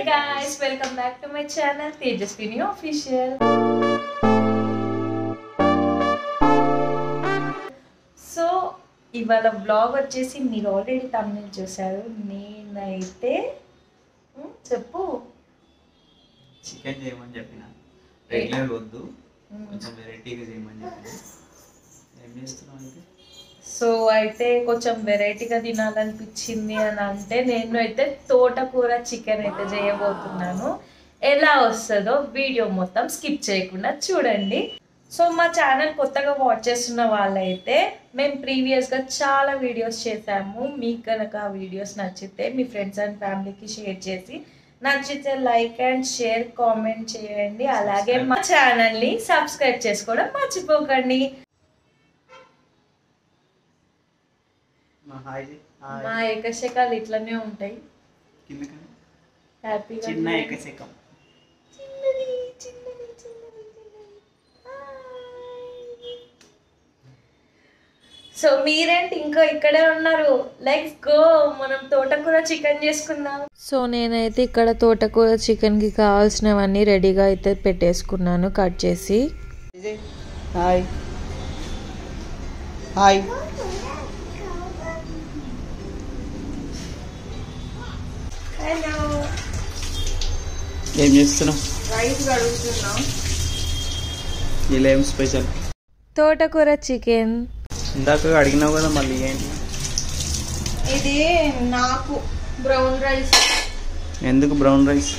guys, welcome back to my channel Tejaswini Official. So, ఇవాళ vlog వచ్చేసి మీరు already thumbnail చూశారు. నేనైతే చెప్పు చికెన్ చేయమని చెప్పిన రెగ్యులర్ వద్దు కొంచెం వెరైటీగా చేయమని చెప్పిన ఏం చేస్తున్నావు అయితే సో అయితే కొంచెం వెరైటీగా తినాలనిపించింది అని అంటే నేను అయితే తోటకూర చికెన్ అయితే చేయబోతున్నాను. ఎలా వస్తుందో వీడియో మొత్తం స్కిప్ చేయకుండా చూడండి. సో మా ఛానల్ కొత్తగా వాచ్ చేస్తున్న వాళ్ళైతే మేము ప్రీవియస్గా చాలా వీడియోస్ చేసాము. మీకు కనుక ఆ వీడియోస్ నచ్చితే మీ ఫ్రెండ్స్ అండ్ ఫ్యామిలీకి షేర్ చేసి నచ్చితే లైక్ అండ్ షేర్ కామెంట్ చేయండి. అలాగే మా ఛానల్ని సబ్స్క్రైబ్ చేసుకోవడం మర్చిపోకండి. మా ఏకశకాలు ఇట్లనే ఉంటాయి. హ్యాపీగా చిన్న ఏకశకం సో మీరేంటి ఇంకా ఇక్కడే ఉన్నారు? లెట్స్ గో, మనం తోటకూర చికెన్ చేసుకుందాం. సో నేనైతే ఇక్కడ తోటకూర చికెన్కి కావాల్సినవన్నీ రెడీగా అయితే పెట్టేసుకున్నాను కట్ చేసి. హాయ్ హాయ్ హలో, ఏం చేస్తున్నావు? రైస్ కడుగుతున్నాం. ఇలా ఏం స్పెషల్? తోటకూర చికెన్. ఇందాక అడిగినావు కదా మళ్ళీ ఏంటి? ఇది నాకు బ్రౌన్ రైస్. ఎందుకు brown rice?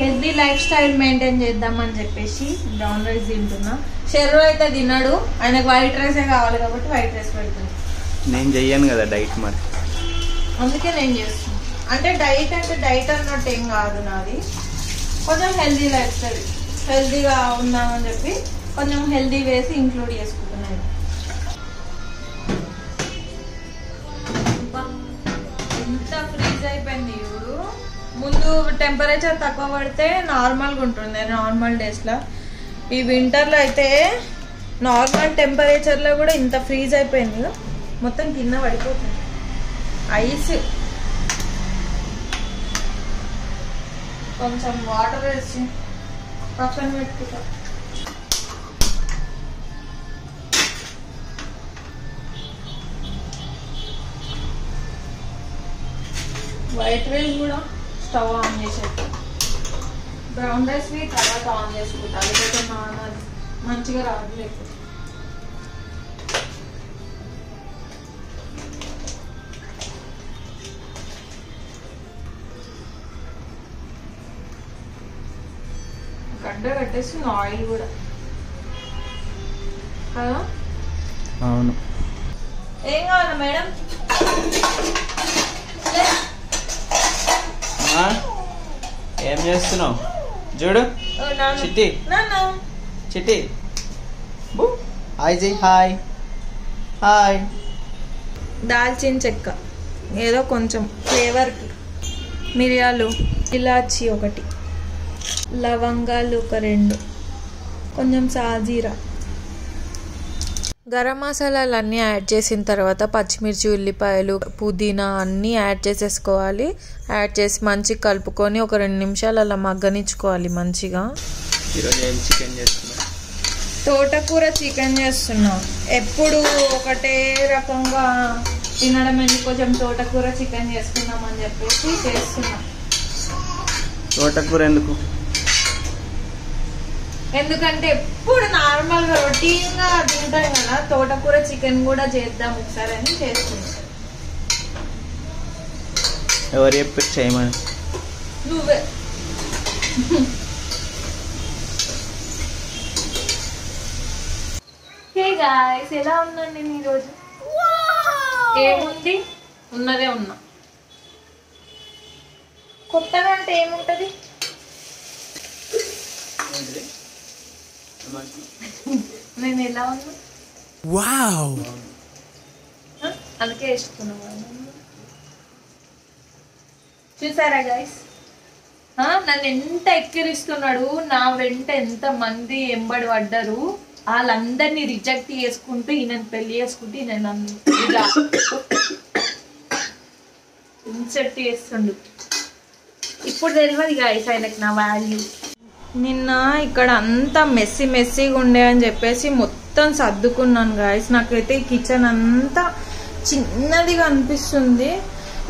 Healthy life style maintain చేద్దామని చెప్పేసి బ్రౌన్ రైస్ తింటున్నా. షెర్రు అయితే తినడు, ఆయనకు వైట్ రైసే కావాలి కాబట్టి వైట్ రైస్ పెడుతుంది. నేను చెయ్యను కదా డైట్, మరి అందుకే నేను చేస్తున్నాను. అంటే డైట్ అన్నట్టు ఏం కాదు నాది, కొంచెం హెల్దీ లైఫ్ స్టైల్, హెల్దీగా ఉందామని చెప్పి కొంచెం హెల్దీ వేసి ఇంక్లూడ్ చేసుకుంటున్నాను. ఎంత ఫ్రీజ్ అయిపోయింది ఇప్పుడు. ముందు టెంపరేచర్ తక్కువ పడితే నార్మల్గా ఉంటుంది నార్మల్ డేస్లో. ఈ వింటర్లో అయితే నార్మల్ టెంపరేచర్లో కూడా ఇంత ఫ్రీజ్ అయిపోయింది, మొత్తం కింద పడిపోతుంది ఐస్. కొంచెం వాటర్ వేసి పక్కన పెట్టుకుంటా. వైట్ రైస్ కూడా స్టవ్ ఆన్ చేసేది, బ్రౌన్ రైస్ తర్వాత ఆన్ చేసుకుంటా, లేకపోతే నార్మల్ మంచిగా రావట్లేదు. గడ్డ కట్టేసి ఆయిల్ కూడా కదా. అవును. ఏం కావాలా మేడం? ఏం చేస్తున్నావు? చూడు చిట్టి చిట్టి హాయ్ జై హాయ్ హాయ్. దాల్చిన చెక్క ఏదో కొంచెం ఫ్లేవర్కి, మిరియాలు, ఇలాచి ఒకటి, లవంగాలు ఒక 2, కొంచెం సాజీరా. గరం మసాలాలు అన్నీ యాడ్ చేసిన తర్వాత పచ్చిమిర్చి, ఉల్లిపాయలు, పుదీనా అన్నీ యాడ్ చేసేసుకోవాలి. యాడ్ చేసి మంచిగా కలుపుకొని ఒక 2 నిమిషాలు అలా మగ్గనిచ్చుకోవాలి మంచిగా. ఈరోజు ఏం చికెన్ చేస్తున్నా? తోటకూర చికెన్ చేస్తున్నాం. ఎప్పుడు ఒకటే రకంగా తినడం ఎందుకు, కొంచెం తోటకూర చికెన్ చేసుకుందాం అని చెప్పేసి చేస్తున్నాం. తోటకూర ఎందుకు? ఎందుకంటే ఎప్పుడు నార్మల్గా రొటీన్గా తింటాం కదా, తోటకూర చికెన్ కూడా చేద్దాం ఒకసారి అని చేస్తున్నాం. ఎవరు చెప్పి చేయమని? నువ్వే. హే గాయ్స్, ఎలా ఉందండి ఈరోజు? ఏముంది, ఉన్నదే ఉన్నా. కొత్తగా అంటే ఏముంటది? నేను ఎలా ఉన్నా? వావ్, అందుకే వేసుకున్నా. చూసారా గైస్, నన్ను ఎంత ఎక్కిరిస్తున్నాడు, నా వెంట ఎంత మంది ఎంబడి పడ్డారు. వాళ్ళందరినీ రిజెక్ట్ చేసుకుంటూ ఈయనని పెళ్లి చేసుకుంటూ ఈయన నన్ను ఇలా ఇన్సెట్ చేస్తుండు. ఇప్పుడు తెలియదు గాయస్ ఆయనకి నా వాల్యూ. నిన్న ఇక్కడ అంతా మెస్సీగా ఉండే అని చెప్పేసి మొత్తం సర్దుకున్నాను గాయస్. నాకైతే ఈ కిచెన్ అంతా చిన్నదిగా అనిపిస్తుంది.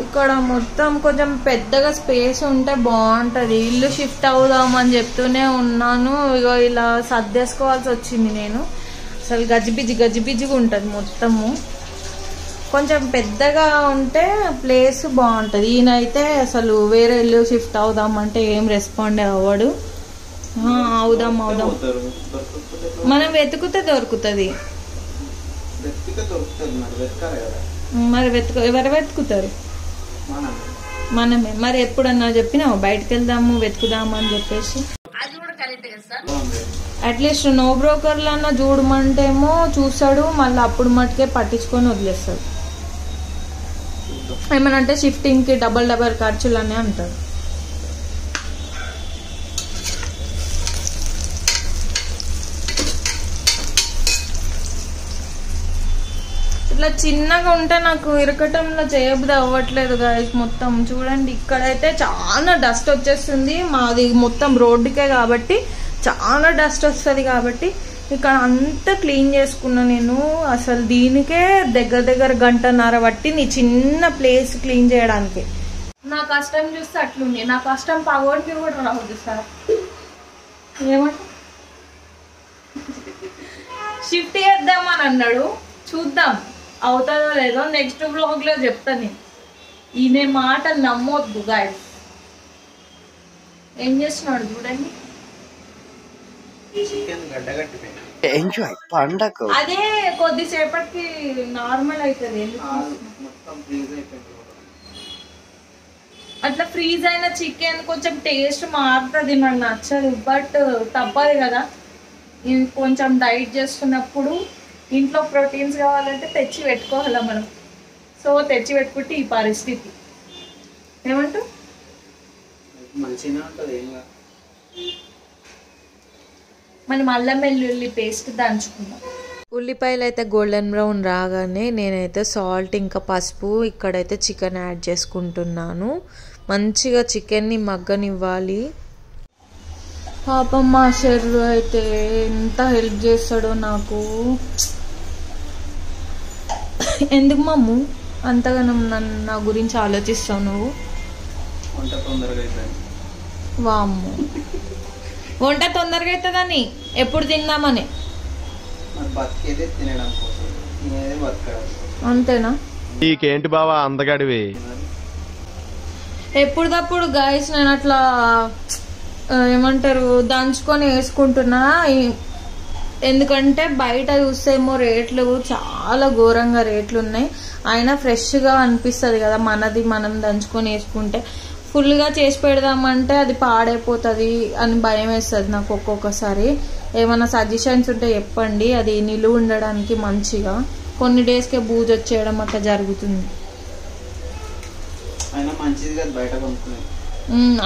ఇక్కడ మొత్తం కొంచెం పెద్దగా స్పేస్ ఉంటే బాగుంటుంది. ఇల్లు షిఫ్ట్ అవుదామని చెప్తూనే ఉన్నాను. ఇగో ఇలా సర్దేసుకోవాల్సి వచ్చింది. నేను అసలు గజిబిజిగా ఉంటుంది మొత్తము. కొంచెం పెద్దగా ఉంటే ప్లేస్ బాగుంటుంది. ఈయనైతే అసలు వేరే ఇల్లు షిఫ్ట్ అవుదామంటే ఏం రెస్పాండ్ అవ్వడు. అవుదాం మనం వెతుకుతే దొరుకుతుంది. మరి ఎవరు వెతుకుతారు? మనమే. మరి ఎప్పుడన్నా చెప్పినావు బయటకు వెళ్దాము వెతుకుదాము అని చెప్పేసి? అట్లీస్ట్ నో బ్రోకర్లన్నా చూడమంటేమో చూస్తాడు, మళ్ళీ అప్పుడు మటుకే పట్టించుకొని వదిలేస్తాడు. ఏమనంటే షిఫ్టింగ్ కి డబల్ ఖర్చులు అనే అంటాడు. ఇట్లా చిన్నగా ఉంటే నాకు ఇరకటంలో చేయబుద్ధి అవ్వట్లేదు గాయస్. మొత్తం చూడండి ఇక్కడైతే చాలా డస్ట్ వచ్చేస్తుంది. మాది మొత్తం రోడ్డుకే కాబట్టి చాలా డస్ట్ వస్తుంది. కాబట్టి ఇక్కడ అంతా క్లీన్ చేసుకున్నా నేను. అసలు దీనికే దగ్గర గంటన్నర పట్టింది చిన్న ప్లేస్ క్లీన్ చేయడానికి. నా కష్టం చూస్తే అట్లుంది. నా కష్టం పగోడికి కూడా రావద్దు సార్. ఏమంట షిఫ్ట్ చేద్దామని అన్నాడు. చూద్దాం అవుతుందో లేదో నెక్స్ట్ బ్లాగ్ లో చెప్తాను. ఈయన మాటలు నమ్మొద్దు గాయస్. ఏం చేస్తున్నాడు చూడండి. అదే కొద్దిసేపటికి నార్మల్ అవుతుంది. అట్లా ఫ్రీజ్ అయిన చికెన్ కొంచెం టేస్ట్ మారుతుంది. నాకు నచ్చదు, బట్ తప్పదు కదా. కొంచెం డైట్ చేస్తున్నప్పుడు ఇంట్లో ప్రోటీన్స్ కావాలంటే తెచ్చి పెట్టుకోవాలా మనం. సో తెచ్చి పెట్టుకుంటే ఈ పరిస్థితి. ఏమంటావు? మనం అల్లం వెల్లుల్లి పేస్ట్ దంచుకుందాం. ఉల్లిపాయలు అయితే గోల్డెన్ బ్రౌన్ రాగానే నేనైతే సాల్ట్ ఇంకా పసుపు ఇక్కడైతే చికెన్ యాడ్ చేసుకుంటున్నాను. మంచిగా చికెన్ని మగ్గనివ్వాలి. పాపం మా షెర్రు అయితే ఎంత హెల్ప్ చేస్తాడో నాకు. ఎందుకు మమ్ము అంతగానం నా గురించి ఆలోచిస్తావు నువ్వు? వామ్మో, వంట తొందరగా అవుతుందని ఎప్పుడు తిందామని. అంతేనా? నీకేంటి బావా అందగాడివి? ఎప్పుడప్పుడు గాయస్ నేను అట్లా ఏమంటారు దంచుకొని వేసుకుంటున్నా. ఎందుకంటే బయట చూస్తేమో రేట్లు చాలా ఘోరంగా రేట్లు ఉన్నాయి. అయినా ఫ్రెష్గా అనిపిస్తుంది కదా మనది మనం దంచుకొని వేసుకుంటే. ఫుల్గా చేసి పెడదామంటే అది పాడైపోతుంది అని భయం వేస్తుంది నాకు ఒక్కొక్కసారి. ఏమైనా సజెషన్స్ ఉంటే చెప్పండి. అది నిలువ ఉండడానికి మంచిగా. కొన్ని డేస్కే బూజు వచ్చేయడం అట్లా జరుగుతుంది.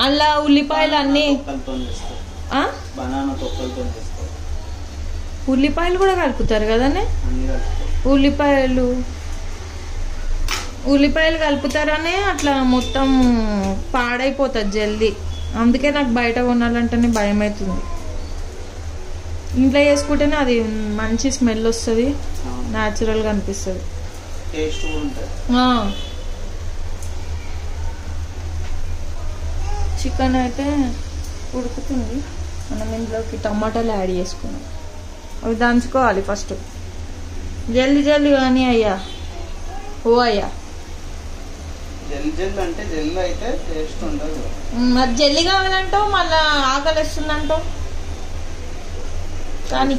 అలా ఉల్లిపాయలు అన్ని ఉల్లిపాయలు కూడా కలుపుతారు కదనే. ఉల్లిపాయలు కలుపుతారనే అట్లా మొత్తం పాడైపోతుంది జల్దీ. అందుకే నాకు బయట కొనాలంటేనే భయం అవుతుంది. ఇంట్లో చేసుకుంటేనే అది మంచి స్మెల్ వస్తుంది, న్యాచురల్గా అనిపిస్తుంది. చికెన్ అయితే ఉడుకుతుంది. మనం ఇందులోకి టమాటాలు యాడ్ చేసుకున్నాం. అవి దంచుకోవాలి ఫస్ట్. జల్దీ కానీ అయ్యా. ఓ అయ్యా, మరి జల్లి కావాలంటావు, మళ్ళా ఆకలి వస్తుందంటావు. కానీ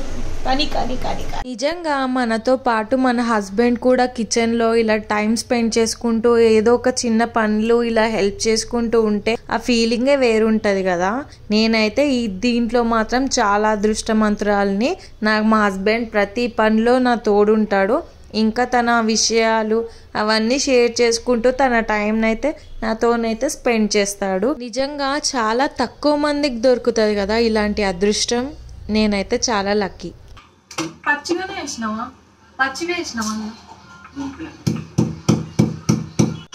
నిజంగా మనతో పాటు మన హస్బెండ్ కూడా కిచెన్లో ఇలా టైం స్పెండ్ చేసుకుంటూ ఏదో ఒక చిన్న పనులు ఇలా హెల్ప్ చేసుకుంటూ ఉంటే ఆ ఫీలింగే వేరుంటది కదా. నేనైతే దీంట్లో మాత్రం చాలా అదృష్టమంతురాలిని. నాకు మా హస్బెండ్ ప్రతి పనిలో నా తోడుంటాడు. ఇంకా తన విషయాలు అవన్నీ షేర్ చేసుకుంటూ తన టైంనైతే నాతోనైతే స్పెండ్ చేస్తాడు. నిజంగా చాలా తక్కువ మందికి దొరుకుతుంది కదా ఇలాంటి అదృష్టం. నేనైతే చాలా లక్కీ. పచ్చిగానే వేసినావా? పచ్చివే వేసినావా?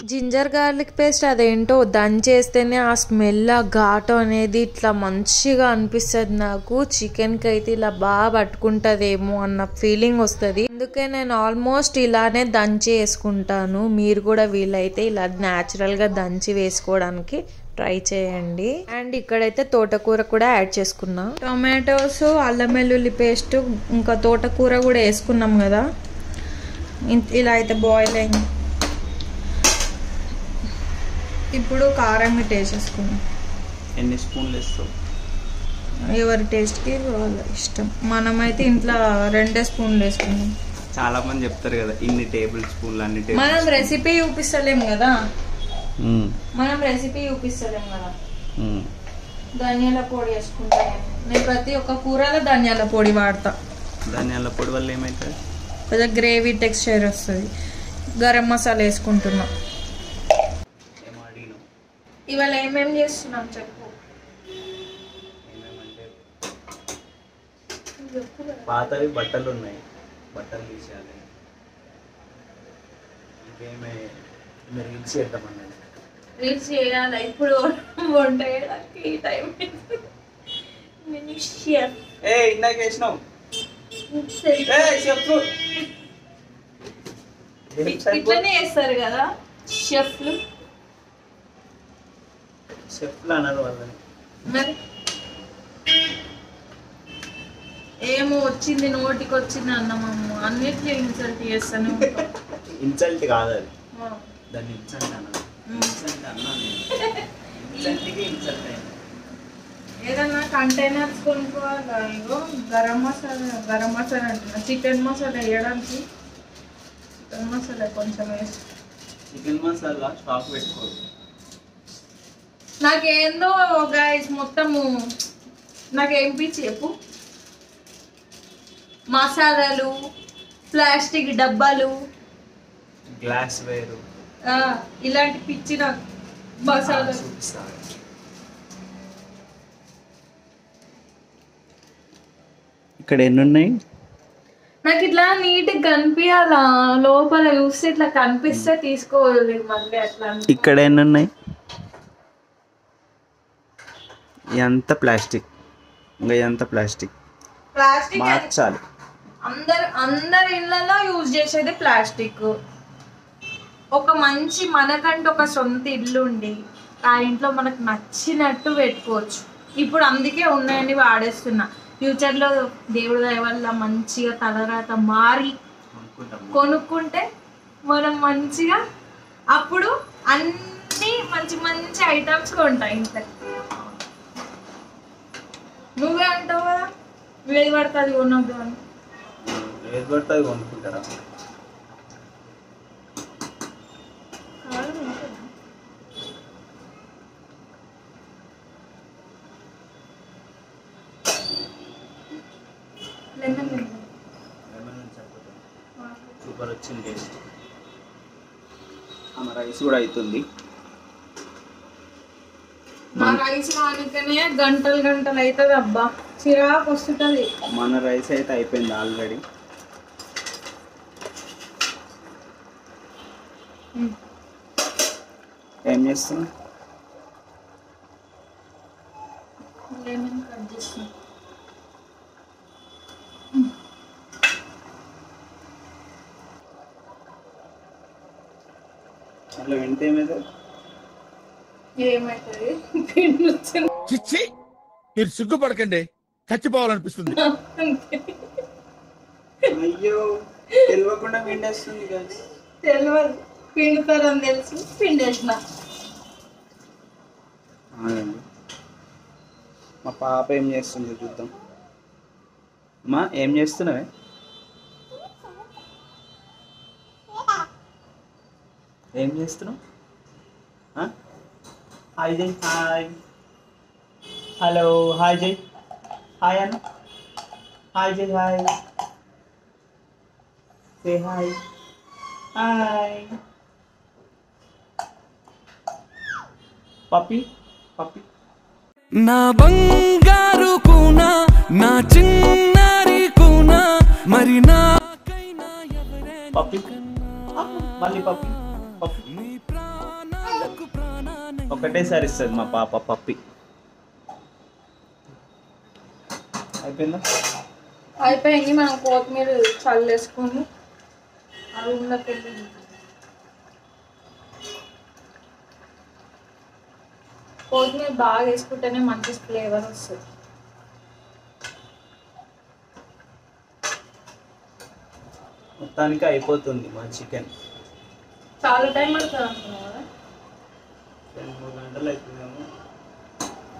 జింజర్ గార్లిక్ పేస్ట్ అదేంటో దంచేస్తేనే ఆ స్మెల్ ఆ ఘాటు అనేది ఇట్లా మంచిగా అనిపిస్తుంది. నాకు చికెన్కి అయితే ఇలా బాగా పట్టుకుంటుందేమో అన్న ఫీలింగ్ వస్తుంది. అందుకే నేను ఆల్మోస్ట్ ఇలానే దంచి వేసుకుంటాను. మీరు కూడా వీలైతే ఇలా న్యాచురల్గా దంచి వేసుకోవడానికి ట్రై చేయండి. అండ్ ఇక్కడైతే తోటకూర కూడా యాడ్ చేసుకున్నా. టొమాటోస్, అల్లం వెల్లుల్లి పేస్ట్ ఇంకా తోటకూర కూడా వేసుకున్నాం కదా. ఇలా అయితే బాయిల్ అయింది. ఇప్పుడు కారం వేసేసుకున్నాం. ఎన్ని స్పూన్లు వేస్తావు? ఎవరి టేస్ట్కి వాళ్ళ ఇష్టం. మనమైతే ఇంట్లో 2 స్పూన్లు వేసుకున్నాం. చాలా మంది చెప్తారు కదా ఇన్ని టేబుల్ స్పూన్లు అన్ని టేబుల్. మనం రెసిపీ చూపిస్తలేం కదా. ధనియాల పొడి వేసుకుంటాను నేను. ప్రతి ఒక్క కూరలో ధనియాల పొడి వాడతా. ధనియాల పొడి వల్ల ఏమవుతుంది? కొంచెం గ్రేవీ టెక్స్చర్ వస్తుంది. గరం మసాలా వేసుకుంటున్నాం. ఇవాళ ఏమేమి చేస్తున్నాం చెప్పు. పాతవి బట్టలు ఉన్నాయి, బట్టలు తీసేయాలి. ఇంకేమే రీల్స్ చేద్దామన్నది. రీల్స్ చేయాలి ఇప్పుడు వంట చేయడానికి ఈ టైం. ఇందాక వేసినావు ఇట్లనే చేస్తారు కదా షెఫ్లు. చెప్పులు అన్నారు వాళ్ళని. మరి ఏమో వచ్చింది నోటికి వచ్చింది అన్నమమ్మ అన్నిటికీ ఇన్సల్ట్ చేస్తాను. ఇన్సల్ట్ కాదు అది, దాన్ని ఇన్సల్ట్ అన్నారు. ఇన్సల్ట్ అన్నా ఇన్సల్ట్కి ఇన్సల్ట్ అయింది. ఏదన్నా కంటైనర్స్ కొనుక్కోవాలి. ఇగో గరం మసాలా అంటున్నా. చికెన్ మసాలా వేయడానికి చికెన్ మసాలా కొంచెం వేసి. చికెన్ మసాలా స్టాక్ పెట్టుకోవచ్చు. నాకేందో గైస్ మొత్తము నాకేం పిచ్చి చెప్పు. మసాలాలు, ప్లాస్టిక్ డబ్బాలు, గ్లాస్ వేరు ఇలాంటి పిచ్చి నాకు. మసాలా ఇక్కడ ఎన్ని ఉన్నాయి? నాకు ఇట్లా నీట్గా కనిపించాలా. లోపల చూస్తే ఇట్లా కనిపిస్తే తీసుకోవాలి మళ్ళీ అట్లా. ఇక్కడ ఎన్ని ఉన్నాయి? ఎంత ప్లాస్టిక్, ఇంకా ఎంత ప్లాస్టిక్ మార్చాలి. అందరి ఇళ్ళలో యూజ్ చేసేది ప్లాస్టిక్. ఒక మంచి మనకంటూ ఒక సొంత ఇల్లు ఉండి ఆ ఇంట్లో మనకు నచ్చినట్టు పెట్టుకోవచ్చు. ఇప్పుడు అందుకే ఉన్నాయని వాడేస్తున్నా. ఫ్యూచర్లో దేవుడి దయ వల్ల మంచిగా తలరాత మారి కొనుక్కుంటే మనం మంచిగా అప్పుడు అన్ని మంచి మంచి ఐటమ్స్ కొంటాయి ఇంట్లో. నువ్వే అంటావు కదా ఏది పడుతుంది కొనొద్దు అని. ఏది పడుతుంది కొనుక్కుంటారా? సూపర్ వచ్చింది టేస్ట్. మన రైస్ కూడా అవుతుంది. నా రైస్ కానికనే గంటలు గంటలు అవుతుంది. అబ్బా చిరాకు వస్తుంటుంది. మన రైస్ అయితే అయిపోయింది ఆల్రెడీ. ఏం చేస్తున్నా? లెమన్ కట్ చేస్తున్నా. అట్లా వింటే ఏమవుతుంది? ఏమవుతుంది? చిచ్చి మీరు సిగ్గుపడకండి, చచ్చిపోవాలనిపిస్తుంది. అయ్యో తెలియకుండా పిండేస్తుంది కదా. తెలియదు, పిండుతారని తెలుసు పిండేసిన. మా పాప ఏం చేస్తుంది చూద్దాం. అమ్మా ఏం చేస్తున్నావే? ఏం చేస్తున్నావు? హాయ్ జై. హాయ్, హలో, హాయ్ జై. హాయ్ అన్న. హాయ్ జై. Hi, say hi. హాయ్ పప్పి. పప్పి నా బంగారు కూనా, నా చిన్నారి కూనా, మరి నాకైనా ఎవరే పప్పి. మళ్ళీ పప్పి. పప్పి ఒకటేసారి ఇస్తుంది మా పాప పప్పి. అయిపోయిందా? అయిపోయింది. మనం కొత్తిమీర చల్లేసుకొని ఆ రూమ్లోకి వెళ్ళి కొత్తిమీర బాగా వేసుకుంటేనే మంచి ఫ్లేవర్ వస్తుంది. మొత్తానికి అయిపోతుంది మా చికెన్. చాలా టైం పడుతుంది అనుకున్నావు కదా? 2-3 గంటలు అయిపోయిందేమో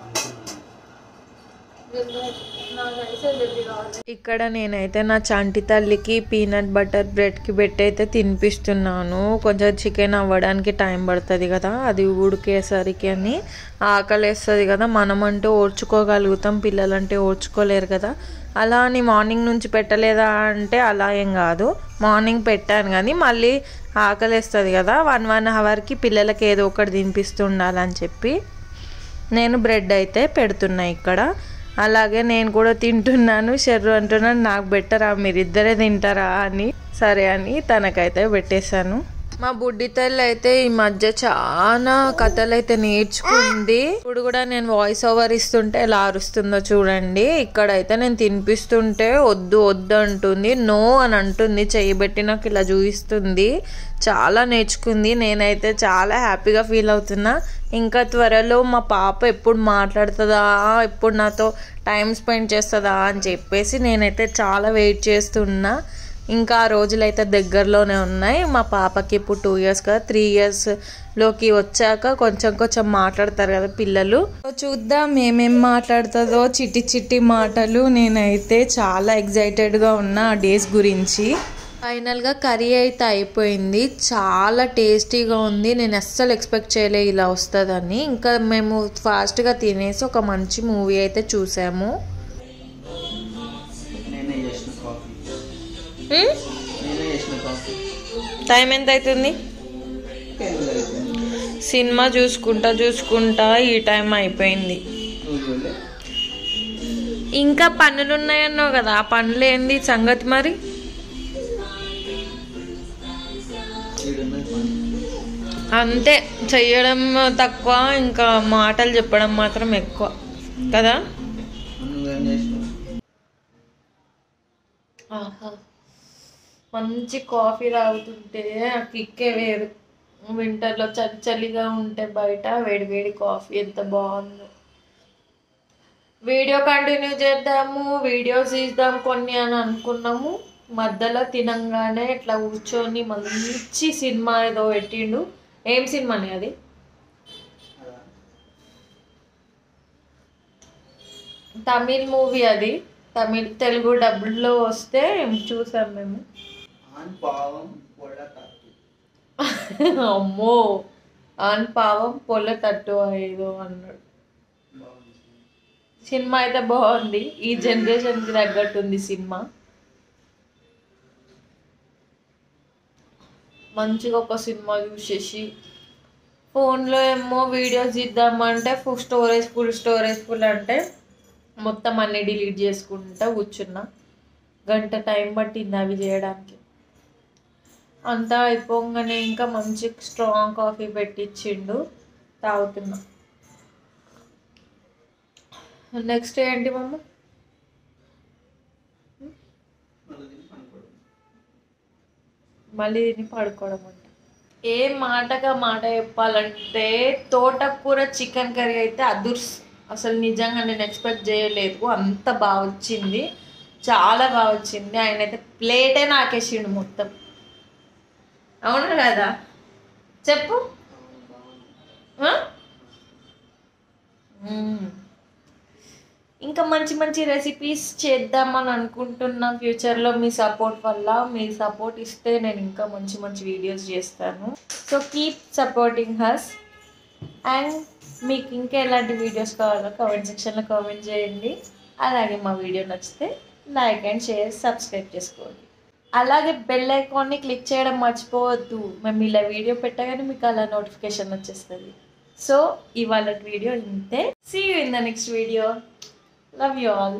అనుకున్నాను. ఇక్కడ నేనైతే నా చంటి తల్లికి పీనట్ బటర్ బ్రెడ్కి పెట్టి అయితే తినిపిస్తున్నాను. కొంచెం చికెన్ అవ్వడానికి టైం పడుతుంది కదా, అది ఉడికేసరికి అని ఆకలి వేస్తుంది కదా. మనమంటే ఓర్చుకోగలుగుతాం, పిల్లలంటే ఓర్చుకోలేరు కదా. అలా అని మార్నింగ్ నుంచి పెట్టలేదా అంటే అలా ఏం కాదు, మార్నింగ్ పెట్టాను కానీ మళ్ళీ ఆకలి వేస్తుంది కదా. 1 అవర్కి పిల్లలకి ఏదో ఒకటి తినిపిస్తూ ఉండాలని చెప్పి నేను బ్రెడ్ అయితే పెడుతున్నా ఇక్కడ. అలాగే నేను కూడా తింటున్నాను. షెర్రు అంటున్నాను నాకు బెటరా, మీరిద్దరే తింటారా అని. సరే అని తనకైతే పెట్టేశాను. మా బుడ్డి తల్లి అయితే ఈ మధ్య చాలా కథలు అయితే నేర్చుకుంది. ఇప్పుడు కూడా నేను వాయిస్ ఓవర్ ఇస్తుంటే ఎలా అరుస్తుందో చూడండి. ఇక్కడైతే నేను తినిపిస్తుంటే వద్దు వద్దు అంటుంది, నో అని అంటుంది, చేయబెట్టి నాకు ఇలా చూపిస్తుంది. చాలా నేర్చుకుంది. నేనైతే చాలా హ్యాపీగా ఫీల్ అవుతున్నా. ఇంకా త్వరలో మా పాప ఎప్పుడు మాట్లాడుతుందా, ఎప్పుడు నాతో టైం స్పెండ్ చేస్తుందా అని చెప్పేసి నేనైతే చాలా వెయిట్ చేస్తున్నా. ఇంకా ఆ రోజులైతే దగ్గరలోనే ఉన్నాయి. మా పాపకి ఇప్పుడు 2 years కదా, 3 yearsలోకి వచ్చాక కొంచెం కొంచెం మాట్లాడతారు కదా పిల్లలు. చూద్దాం ఏమేం మాట్లాడుతుందో, చిట్టి చిట్టి మాటలు. నేనైతే చాలా ఎగ్జైటెడ్గా ఉన్నా ఆ డేస్ గురించి. ఫైనల్గా కర్రీ అయితే అయిపోయింది. చాలా టేస్టీగా ఉంది. నేను అస్సలు ఎక్స్పెక్ట్ చేయలే ఇలా వస్తుందని. ఇంకా మేము ఫాస్ట్గా తినేసి ఒక మంచి మూవీ అయితే చూసాము. టైం ఎంత అవుతుంది? సినిమా చూసుకుంటా ఈ టైం అయిపోయింది. ఇంకా పనులు ఉన్నాయన్నావు కదా, ఆ పనులు ఏంది సంగతి మరి? అంతే, చెయ్యడం తక్కువ, ఇంకా మాటలు చెప్పడం మాత్రం ఎక్కువ కదా. ఆహా, మంచి కాఫీ తాగుతుంటే ఆ కిక్కే వేరు. వింటర్లో చలి చలిగా ఉంటే బయట వేడి వేడి కాఫీ ఎంత బాగుందో. వీడియో కంటిన్యూ చేద్దాము, వీడియోస్ తీద్దాం కొన్ని అని అనుకున్నాము. మధ్యలో తినంగానే ఇట్లా కూర్చొని మంచి సినిమా ఏదో పెట్టిండు. ఏం సినిమాని అది? తమిళ్ మూవీ అది. తెలుగు డబ్బుల్లో వస్తే చూసాం మేము. అమ్మో, ఆన్ పావం పొల తట్టు ఏదో అన్నాడు. సినిమా అయితే బాగుంది. ఈ జనరేషన్కి తగ్గట్టుంది సినిమా. మంచిగా ఒక సినిమా చూసేసి ఫోన్లో ఏమో వీడియోస్ ఇద్దామంటే ఫుల్ స్టోరేజ్ అంటే మొత్తం అన్నీ డిలీట్ చేసుకుంటా కూర్చున్నా. గంట టైం పట్టింది అవి చేయడానికి. అంతా అయిపోగానే ఇంకా మంచి స్ట్రాంగ్ కాఫీ పెట్టించిండు, తాగుతున్నా. నెక్స్ట్ ఏంటి మమ్మ? మళ్ళీ తిని పడుకోవడం అంట. ఏ మాటగా మాట చెప్పాలంటే తోటకూర చికెన్ కర్రీ అయితే అసలు నిజంగా నేను ఎక్స్పెక్ట్ చేయలేదు. అంత బాగా వచ్చింది, చాలా బాగా వచ్చింది. ఆయన అయితే ప్లేటే నాకేసిండు మొత్తం. అవునా కదా చెప్పు. ఇంకా మంచి మంచి రెసిపీస్ చేద్దామని అనుకుంటున్నా ఫ్యూచర్లో. మీ సపోర్ట్ వల్ల, మీ సపోర్ట్ ఇస్తే నేను ఇంకా మంచి మంచి వీడియోస్ చేస్తాను. So keep supporting has. And మీకు ఇంకా ఎలాంటి వీడియోస్ కావాలో కామెంట్ సెక్షన్లో కామెంట్ చేయండి. అలాగే మా వీడియో నచ్చితే లైక్ అండ్ షేర్, సబ్స్క్రైబ్ చేసుకోండి. అలాగే బెల్ ఐకాన్ని క్లిక్ చేయడం మర్చిపోవద్దు. మేము ఇలా వీడియో పెట్టగానే మీకు అలా నోటిఫికేషన్ వచ్చేస్తుంది. సో ఇవాళ వీడియో ఇంతే. See you in the next video. Love you all.